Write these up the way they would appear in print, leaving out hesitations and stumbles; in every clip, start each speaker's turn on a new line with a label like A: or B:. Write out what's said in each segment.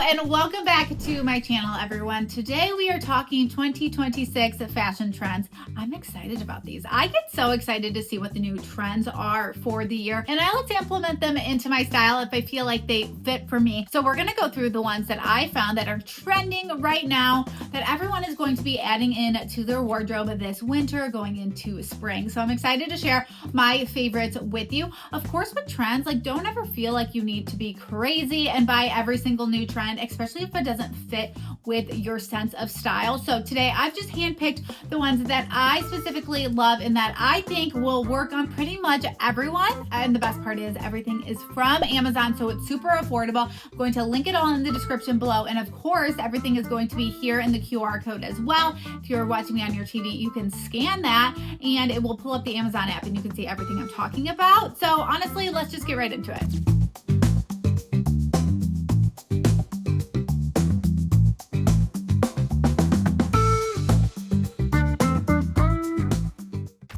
A: and welcome back to my channel, everyone. Today we are talking 2026 fashion trends. I'm excited about these. I get so excited to see what the new trends are for the year, and I like to implement them into my style if I feel like they fit for me. So we're going to go through the ones that I found that are trending right now that everyone is going to be adding in to their wardrobe this winter going into spring. So I'm excited to share my favorites with you. Of course, with trends, like, don't ever feel like you need to be crazy and buy every single new trend, especially if it doesn't fit with your sense of style. So today I've just handpicked the ones that I specifically love and that I think will work on pretty much everyone. And the best part is everything is from Amazon, so it's super affordable. I'm going to link it all in the description below. And of course, everything is going to be here in the QR code as well. If you're watching me on your TV, you can scan that and it will pull up the Amazon app and you can see everything I'm talking about. So honestly, let's just get right into it.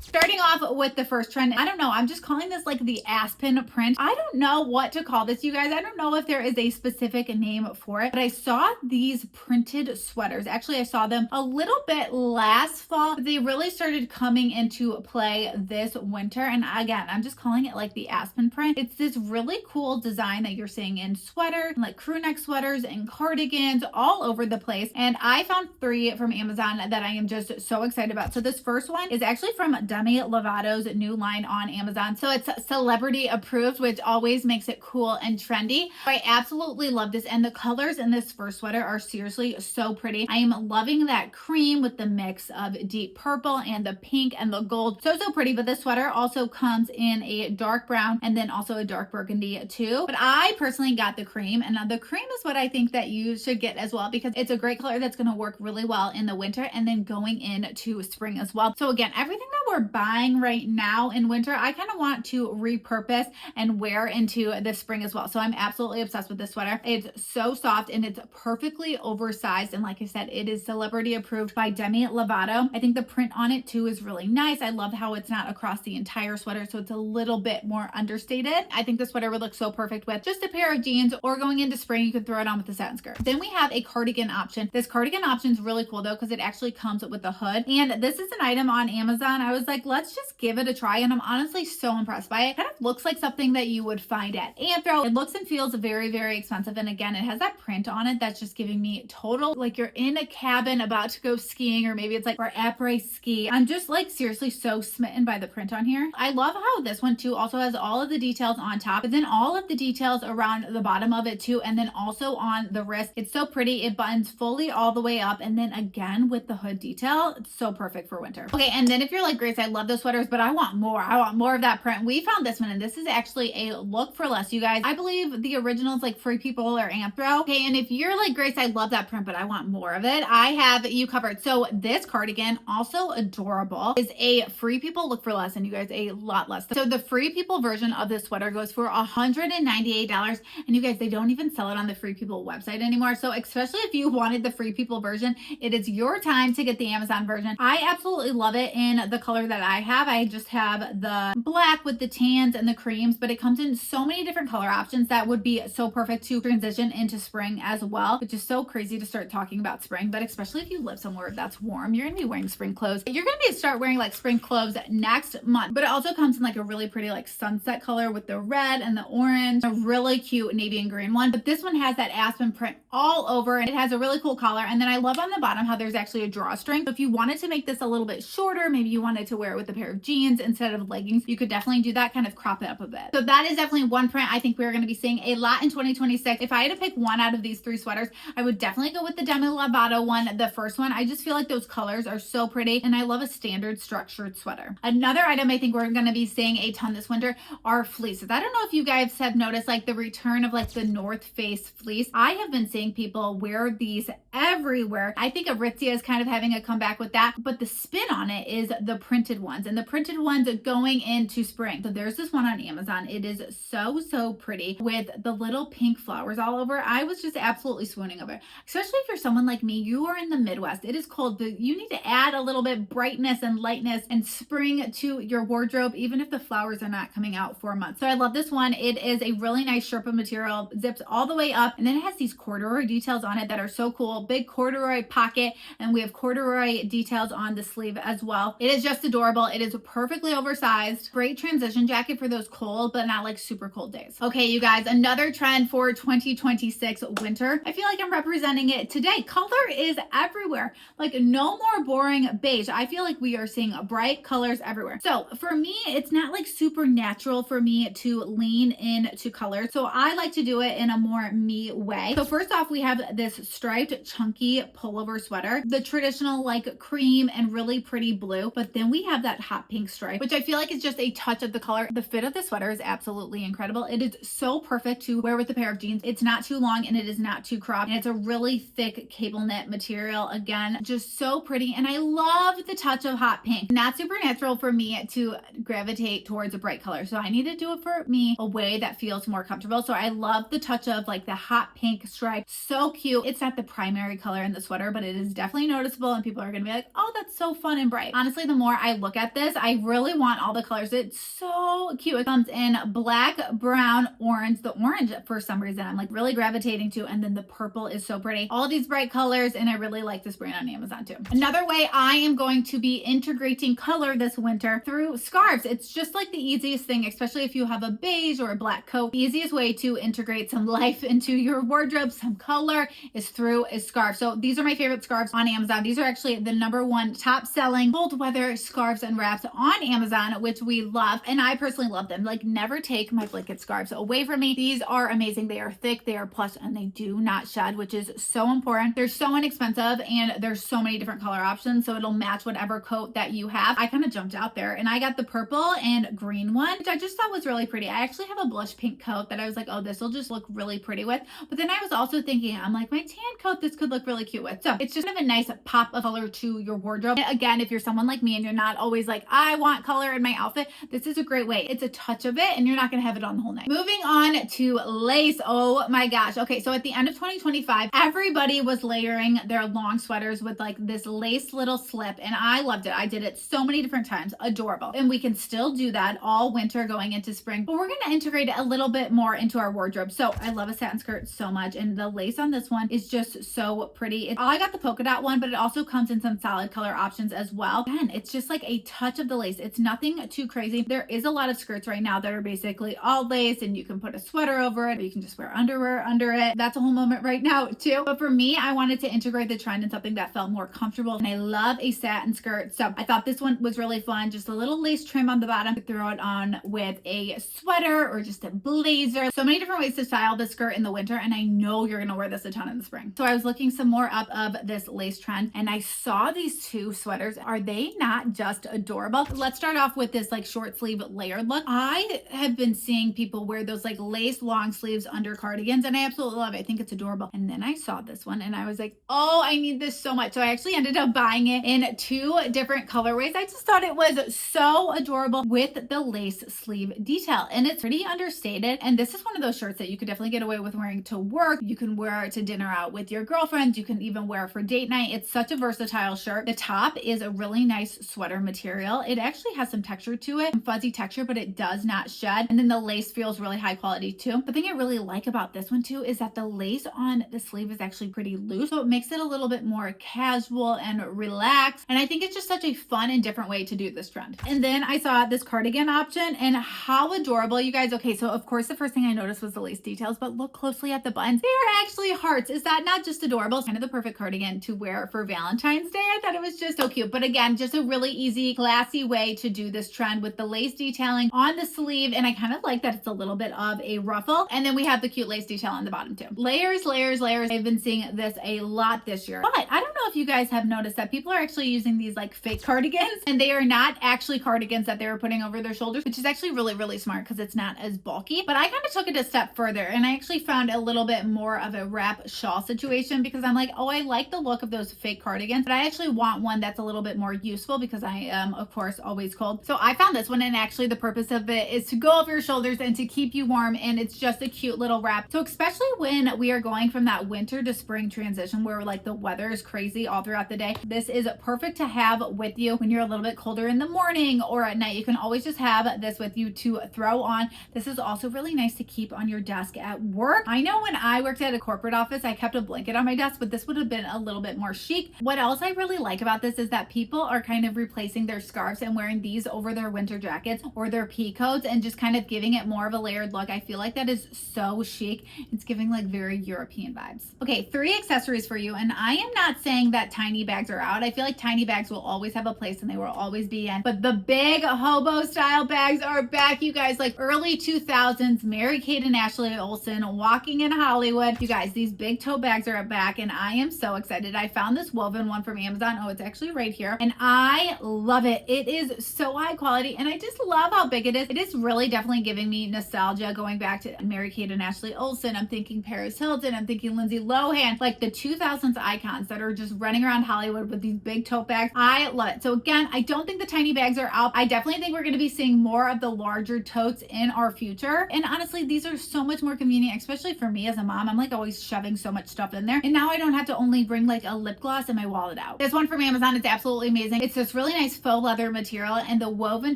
A: Starting off with the first trend, I don't know, I'm just calling this like the Aspen print. I don't know what to call this, you guys. I don't know if there is a specific name for it, but I saw these printed sweaters. Actually, I saw them a little bit last fall, but they really started coming into play this winter. And again, I'm just calling it like the Aspen print. It's this really cool design that you're seeing in sweater, like crew neck sweaters and cardigans all over the place. And I found 3 from Amazon that I am just so excited about. So this first one is actually from Demi Lovato's new line on Amazon. So it's celebrity approved, which always makes it cool and trendy. I absolutely love this. And the colors in this first sweater are seriously so pretty. I am loving that cream with the mix of deep purple and the pink and the gold. So pretty. But this sweater also comes in a dark brown and then also a dark burgundy too. But I personally got the cream, and the cream is what I think that you should get as well, because it's a great color that's going to work really well in the winter and then going into spring as well. So again, everything that we're buying right now in winter, I kind of want to repurpose and wear into the spring as well. So I'm absolutely obsessed with this sweater. It's so soft and it's perfectly oversized. And like I said, it is celebrity approved by Demi Lovato. I think the print on it too is really nice. I love how it's not across the entire sweater, so it's a little bit more understated. I think the sweater would look so perfect with just a pair of jeans, or going into spring, you could throw it on with a satin skirt. Then we have a cardigan option. This cardigan option is really cool though, because it actually comes with a hood. And this is an item on Amazon. I was like, let's just give it a try, and I'm honestly so impressed by it. It kind of looks like something that you would find at Anthro. It looks and feels very, very expensive, and again, it has that print on it that's just giving me total, like you're in a cabin about to go skiing, or maybe it's like for après ski. I'm just like seriously so smitten by the print on here. I love how this one too also has all of the details on top, but then all of the details around the bottom of it too, and then also on the wrist. It's so pretty. It buttons fully all the way up, and then again with the hood detail, it's so perfect for winter. Okay, and then if you're like, Grace, I love those sweaters, but I want more. I want more of that print. We found this one, and this is actually a look for less, you guys. I believe the original is like Free People or Anthro. Okay, and if you're like, Grace, I love that print, but I want more of it, I have you covered. So this cardigan, also adorable, is a Free People look for less, and you guys, a lot less. So the Free People version of this sweater goes for $198, and you guys, they don't even sell it on the Free People website anymore. So especially if you wanted the Free People version, it is your time to get the Amazon version. I absolutely love it in the color that I have. I just have the black with the tans and the creams, but it comes in so many different color options that would be so perfect to transition into spring as well, which is so crazy to start talking about spring, but especially if you live somewhere that's warm, you're gonna be wearing spring clothes. You're gonna be start wearing like spring clothes next month, but it also comes in like a really pretty like sunset color with the red and the orange, a really cute navy and green one. But this one has that Aspen print all over, and it has a really cool collar. And then I love on the bottom how there's actually a drawstring. So if you wanted to make this a little bit shorter, maybe you wanted to wear it with a pair of jeans instead of leggings, you could definitely do that, kind of crop it up a bit. So that is definitely one print I think we're going to be seeing a lot in 2026. If I had to pick one out of these 3 sweaters, I would definitely go with the Demi Lovato one, the first one. I just feel like those colors are so pretty, and I love a standard structured sweater. Another item I think we're going to be seeing a ton this winter are fleeces. I don't know if you guys have noticed like the return of like the North Face fleece. I have been seeing people wear these everywhere. I think Aritzia is kind of having a comeback with that, but the spin on it is the print printed ones, and the printed ones are going into spring. So there's this one on Amazon. It is so pretty with the little pink flowers all over. I was just absolutely swooning over it. Especially if you're someone like me, you are in the Midwest. It is cold, but you need to add a little bit brightness and lightness and spring to your wardrobe, even if the flowers are not coming out for months. So I love this one. It is a really nice Sherpa material, zips all the way up, and then it has these corduroy details on it that are so cool. Big corduroy pocket, and we have corduroy details on the sleeve as well. It is just adorable. It is perfectly oversized. Great transition jacket for those cold but not like super cold days. Okay, you guys, another trend for 2026 winter. I feel like I'm representing it today. Color is everywhere. Like no more boring beige. I feel like we are seeing bright colors everywhere. So for me, it's not like super natural for me to lean into color. So I like to do it in a more me way. So first off, we have this striped chunky pullover sweater, the traditional like cream and really pretty blue, but then we have that hot pink stripe, which I feel like is just a touch of the color. The fit of the sweater is absolutely incredible. It is so perfect to wear with a pair of jeans. It's not too long and it is not too cropped, and it's a really thick cable knit material. Again, just so pretty, and I love the touch of hot pink. Not super natural for me to gravitate towards a bright color, so I need to do it for me a way that feels more comfortable. So I love the touch of like the hot pink stripe. So cute. It's not the primary color in the sweater, but it is definitely noticeable, and people are gonna be like, oh, that's so fun and bright. Honestly, the more I look at this, I really want all the colors. It's so cute. It comes in black, brown, orange. The orange, for some reason, I'm like really gravitating to, and then the purple is so pretty. All these bright colors, and I really like this brand on Amazon too. Another way I am going to be integrating color this winter through scarves. It's just like the easiest thing, especially if you have a beige or a black coat. The easiest way to integrate some life into your wardrobe, some color, is through a scarf. So these are my favorite scarves on Amazon. These are actually the #1 top selling cold weather scarves and wraps on Amazon, which we love. And I personally love them. Like never take my blanket scarves away from me. These are amazing. They are thick, they are plush, and they do not shed, which is so important. They're so inexpensive, and there's so many different color options. So it'll match whatever coat that you have. I kind of jumped out there and I got the purple and green one, which I just thought was really pretty. I actually have a blush pink coat that I was like, oh, this will just look really pretty with. But then I was also thinking, I'm like, my tan coat, this could look really cute with. So it's just kind of a nice pop of color to your wardrobe. And again, if you're someone like me and you're not always like, I want color in my outfit, this is a great way. It's a touch of it, and you're not going to have it on the whole night. Moving on to lace. Oh my gosh. Okay, so at the end of 2025, everybody was layering their long sweaters with like this lace little slip, and I loved it. I did it so many different times. Adorable. And we can still do that all winter going into spring, but we're going to integrate it a little bit more into our wardrobe. So I love a satin skirt so much, and the lace on this one is just so pretty. I got the polka dot one, but it also comes in some solid color options as well. Again, it's just like a touch of the lace. It's nothing too crazy. There is a lot of skirts right now that are basically all lace, and you can put a sweater over it, or you can just wear underwear under it. That's a whole moment right now too. But for me, I wanted to integrate the trend in something that felt more comfortable, and I love a satin skirt. So I thought this one was really fun. Just a little lace trim on the bottom. You could throw it on with a sweater or just a blazer. So many different ways to style this skirt in the winter, and I know you're gonna wear this a ton in the spring. So I was looking some more up of this lace trend, and I saw these two sweaters. Are they not just adorable? Let's start off with this like short sleeve layered look. I have been seeing people wear those like lace long sleeves under cardigans, and I absolutely love it. I think it's adorable. And then I saw this one and I was like, oh, I need this so much. So I actually ended up buying it in 2 different colorways. I just thought it was so adorable with the lace sleeve detail, and it's pretty understated. And this is one of those shirts that you could definitely get away with wearing to work. You can wear it to dinner out with your girlfriends. You can even wear it for date night. It's such a versatile shirt. The top is a really nice sweater material. It actually has some texture to it, some fuzzy texture, but it does not shed. And then the lace feels really high quality too. The thing I really like about this one too is that the lace on the sleeve is actually pretty loose, so it makes it a little bit more casual and relaxed. And I think it's just such a fun and different way to do this trend. And then I saw this cardigan option, and how adorable, you guys. Okay, so of course the first thing I noticed was the lace details, but look closely at the buttons. They are actually hearts. Is that not just adorable? It's kind of the perfect cardigan to wear for Valentine's Day. I thought it was just so cute. But again, just a really easy, classy way to do this trend with the lace detailing on the sleeve. And I kind of like that it's a little bit of a ruffle. And then we have the cute lace detail on the bottom too. Layers, layers, layers. I've been seeing this a lot this year. But I don't know know if you guys have noticed that people are actually using these like fake cardigans, and they are not actually cardigans that they were putting over their shoulders, which is actually really, really smart because it's not as bulky. But I kind of took it a step further, and I actually found a little bit more of a wrap shawl situation because I'm like, oh, I like the look of those fake cardigans, but I actually want one that's a little bit more useful because I am, of course, always cold. So I found this one, and actually the purpose of it is to go over your shoulders and to keep you warm, and it's just a cute little wrap. So especially when we are going from that winter to spring transition where like the weather is crazy all throughout the day, this is perfect to have with you when you're a little bit colder in the morning or at night. You can always just have this with you to throw on. This is also really nice to keep on your desk at work. I know when I worked at a corporate office, I kept a blanket on my desk, but this would have been a little bit more chic. What else I really like about this is that people are kind of replacing their scarves and wearing these over their winter jackets or their pea coats and just kind of giving it more of a layered look. I feel like that is so chic. It's giving like very European vibes. Okay, 3 accessories for you. And I am not saying that tiny bags are out. I feel like tiny bags will always have a place and they will always be in, but the big hobo style bags are back, you guys. Like early 2000s, Mary-Kate and Ashley Olsen walking in Hollywood. You guys, these big tote bags are back and I am so excited. I found this woven one from Amazon. Oh, it's actually right here. And I love it. It is so high quality and I just love how big it is. It is really definitely giving me nostalgia going back to Mary-Kate and Ashley Olsen. I'm thinking Paris Hilton. I'm thinking Lindsay Lohan, like the 2000s icons that are just running around Hollywood with these big tote bags. I love it. So again, I don't think the tiny bags are out. I definitely think we're going to be seeing more of the larger totes in our future. And honestly, these are so much more convenient, especially for me as a mom. I'm like always shoving so much stuff in there. And now I don't have to only bring like a lip gloss and my wallet out. This one from Amazon is absolutely amazing. It's this really nice faux leather material and the woven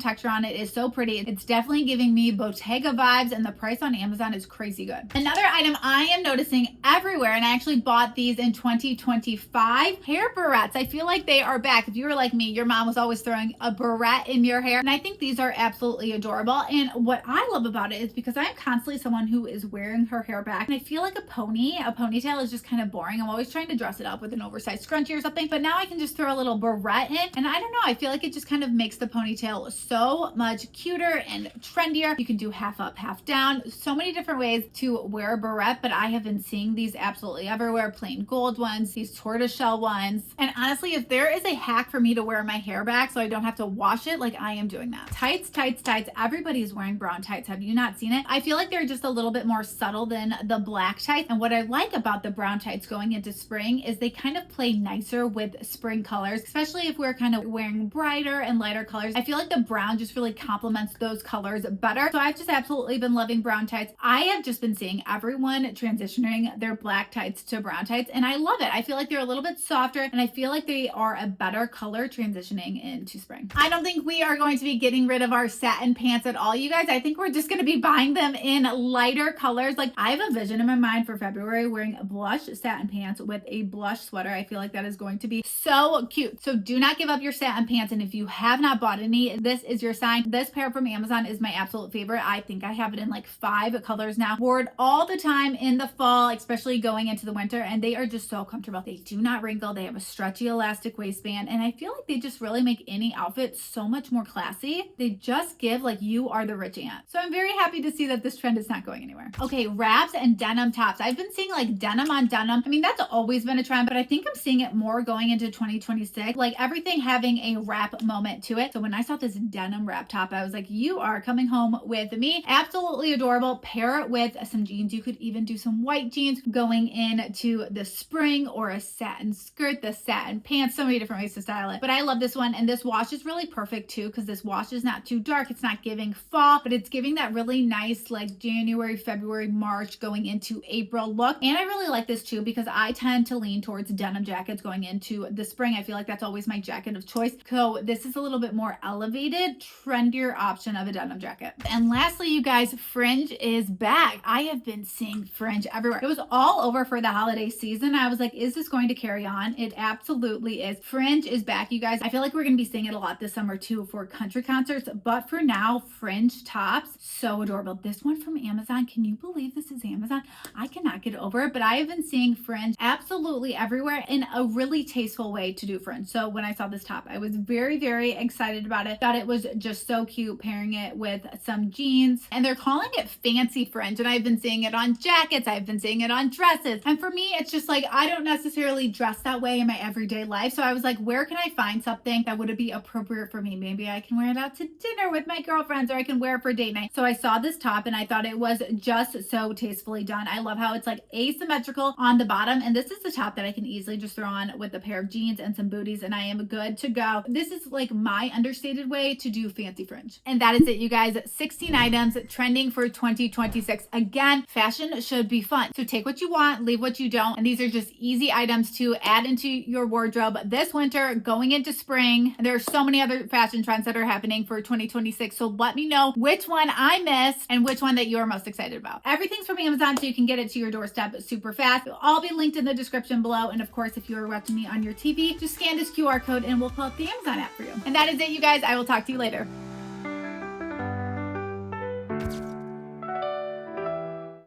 A: texture on it is so pretty. It's definitely giving me Bottega vibes and the price on Amazon is crazy good. Another item I am noticing everywhere, and I actually bought these in 2025, hair barrettes. I feel like they are back. If you were like me, your mom was always throwing a barrette in your hair. And I think these are absolutely adorable. And what I love about it is because I'm constantly someone who is wearing her hair back. And I feel like a ponytail is just kind of boring. I'm always trying to dress it up with an oversized scrunchie or something. But now I can just throw a little barrette in. And I don't know, I feel like it just kind of makes the ponytail so much cuter and trendier. You can do half up, half down. So many different ways to wear a barrette. But I have been seeing these absolutely everywhere. Plain gold ones, these tortoiseshell ones. And honestly, if there is a hack for me to wear my hair back so I don't have to wash it, like I am doing that. Tights, tights, tights. Everybody's wearing brown tights. Have you not seen it? I feel like they're just a little bit more subtle than the black tights. And what I like about the brown tights going into spring is they kind of play nicer with spring colors, especially if we're kind of wearing brighter and lighter colors. I feel like the brown just really complements those colors better. So I've just absolutely been loving brown tights. I have just been seeing everyone transitioning their black tights to brown tights and I love it. I feel like they're a little bit softer and I feel like they are a better color transitioning into spring. I don't think we are going to be getting rid of our satin pants at all, you guys. I think we're just going to be buying them in lighter colors. Like I have a vision in my mind for February wearing a blush satin pants with a blush sweater. I feel like that is going to be so cute. So do not give up your satin pants. And if you have not bought any, this is your sign. This pair from Amazon is my absolute favorite. I think I have it in like 5 colors now. Wore it all the time in the fall, especially going into the winter. And they are just so comfortable. They do not wrinkle. They have a stretchy elastic waistband. And I feel like they just really make any outfit so much more classy. They just give like you are the rich aunt. So I'm very happy to see that this trend is not going anywhere. Okay, wraps and denim tops. I've been seeing like denim on denim. I mean, that's always been a trend, but I think I'm seeing it more going into 2026. Like everything having a wrap moment to it. So when I saw this denim wrap top, I was like, you are coming home with me. Absolutely adorable. Pair it with some jeans. You could even do some white jeans going into the spring or a satin skirt, the satin pants, so many different ways to style it. But I love this one. And this wash is really perfect too, because this wash is not too dark. It's not giving fall, but it's giving that really nice like January, February, March going into April look. And I really like this too, because I tend to lean towards denim jackets going into the spring. I feel like that's always my jacket of choice. So this is a little bit more elevated, trendier option of a denim jacket. And lastly, you guys, Fringe is back. I have been seeing Fringe everywhere. It was all over for the holiday season. I was like, is this going to carry on? It absolutely is. Fringe is back, you guys. I feel like we're going to be seeing it a lot this summer too for country concerts, but for now, Fringe tops, so adorable. This one from Amazon, can you believe this is Amazon? I cannot get over it, but I have been seeing Fringe absolutely everywhere in a really tasteful way to do Fringe. So when I saw this top, I was very, very excited about it. Thought it was just so cute pairing it with some jeans, and they're calling it fancy Fringe, and I've been seeing it on jackets. I've been seeing it on dresses. And for me, it's just like, I don't necessarily dress dress that way in my everyday life. So I was like, where can I find something that would be appropriate for me? Maybe I can wear it out to dinner with my girlfriends, or I can wear it for date night. So I saw this top and I thought it was just so tastefully done. I love how it's like asymmetrical on the bottom. And this is the top that I can easily just throw on with a pair of jeans and some booties, and I am good to go. This is like my understated way to do fancy fringe. And that is it, you guys. 16 items trending for 2026. Again, fashion should be fun. So take what you want, leave what you don't. And these are just easy items to add into your wardrobe this winter, going into spring. And there are so many other fashion trends that are happening for 2026. So let me know which one I missed and which one that you're most excited about. Everything's from Amazon, so you can get it to your doorstep super fast. It'll all be linked in the description below. And of course, if you're watching me on your TV, just scan this QR code and we'll pull up the Amazon app for you. And that is it, you guys. I will talk to you later.